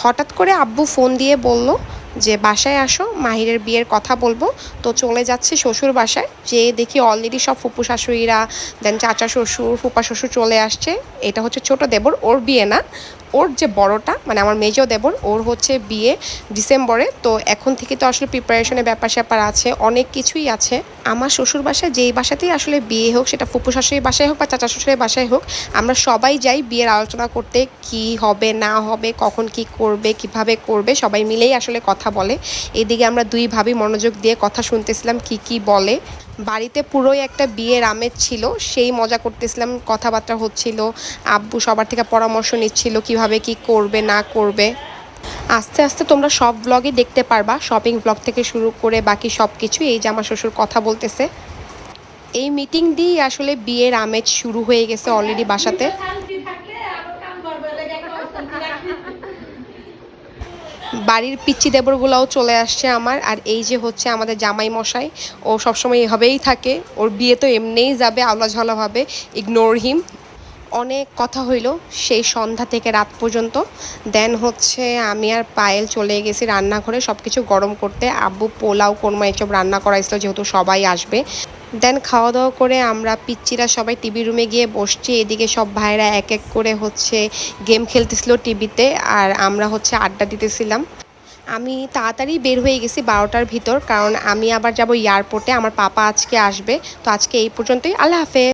হঠাৎ করে আব্বু ফোন দিয়ে বলল যে বাসায় আসো, মাহিরের বিয়ের কথা বলবো। তো চলে যাচ্ছি শ্বশুর বাসায়, যেয়ে দেখি অলরেডি সব ফুপু শাশুড়িরা, দেন চাচা শ্বশুর, ফুপা শ্বশুর চলে আসছে। এটা হচ্ছে ছোট দেবর, ওর বিয়ে না, ওর যে বড়টা মানে আমার মেজো দেবর, ওর হচ্ছে বিয়ে ডিসেম্বরে। তো এখন থেকে তো আসলে প্রিপারেশনের ব্যাপার স্যাপার আছে, অনেক কিছুই আছে। আমার শ্বশুর বাসায় যেই বাসাতেই আসলে বিয়ে হোক, সেটা ফুপু শাশুড়ির বাসায় হোক বা চাচা শ্বশুরের বাসায় হোক, আমরা সবাই যাই বিয়ের আলোচনা করতে, কি হবে না হবে, কখন কি করবে, কিভাবে করবে, সবাই মিলেই আসলে কথা বলে। এদিকে আমরা দুই ভাবি মনোযোগ দিয়ে কথা শুনতেছিলাম কি কি বলে। বাড়িতে পুরোই একটা বিয়ের আমেজ ছিল, সেই মজা করতেছিলাম, কথাবার্তা হচ্ছিল, আব্বু সবার থেকে পরামর্শ নিচ্ছিল কিভাবে কি করবে না করবে। আস্তে আস্তে তোমরা সব ব্লগই দেখতে পারবা, শপিং ব্লগ থেকে শুরু করে বাকি সব কিছু। এই যে আমার শ্বশুর কথা বলতেছে, এই মিটিং দিয়েই আসলে বিয়ের আমেজ শুরু হয়ে গেছে অলরেডি বাসাতে। বাড়ির পিচ্চি দেবরগুলোও চলে আসছে আমার। আর এই যে হচ্ছে আমাদের জামাই মশাই, ও সবসময় এভাবেই থাকে, ওর বিয়ে তো এমনিই যাবে আলাঝালাভাবে, ইগনোর হিম। অনেক কথা হইল সেই সন্ধ্যা থেকে রাত পর্যন্ত। দেন হচ্ছে আমি আর পায়েল চলে গেছি রান্নাঘরে সব কিছু গরম করতে। আব্বু পোলাও কোরমা এসব রান্না করাইছিল যেহেতু সবাই আসবে। দেন খাওয়া দাওয়া করে আমরা পিচ্চিরা সবাই টিভি রুমে গিয়ে বসছি। এদিকে সব ভাইরা এক এক করে হচ্ছে গেম খেলতেছিল টিভিতে, আর আমরা হচ্ছে আড্ডা দিতেছিলাম। আমি তাড়াতাড়ি বের হয়ে গেছি 12টার ভিতর, কারণ আমি আবার যাব এয়ারপোর্টে, আমার পাপা আজকে আসবে। তো আজকে এই পর্যন্তই, আল্লাহ হাফেজ।